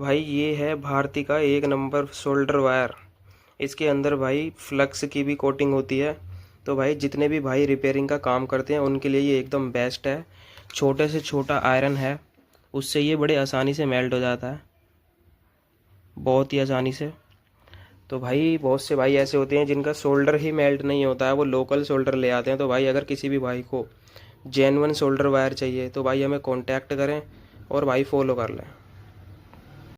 भाई ये है भारती का 1 नंबर शोल्डर वायर। इसके अंदर भाई फ्लक्स की भी कोटिंग होती है। तो भाई जितने भी भाई रिपेयरिंग का काम करते हैं उनके लिए ये एकदम बेस्ट है। छोटे से छोटा आयरन है, उससे ये बड़े आसानी से मेल्ट हो जाता है, बहुत ही आसानी से। तो भाई बहुत से भाई ऐसे होते हैं जिनका शोल्डर ही मेल्ट नहीं होता है, वो लोकल शोल्डर ले आते हैं। तो भाई अगर किसी भी भाई को जेन्युइन शोल्डर वायर चाहिए तो भाई हमें कांटेक्ट करें और भाई फॉलो कर लें।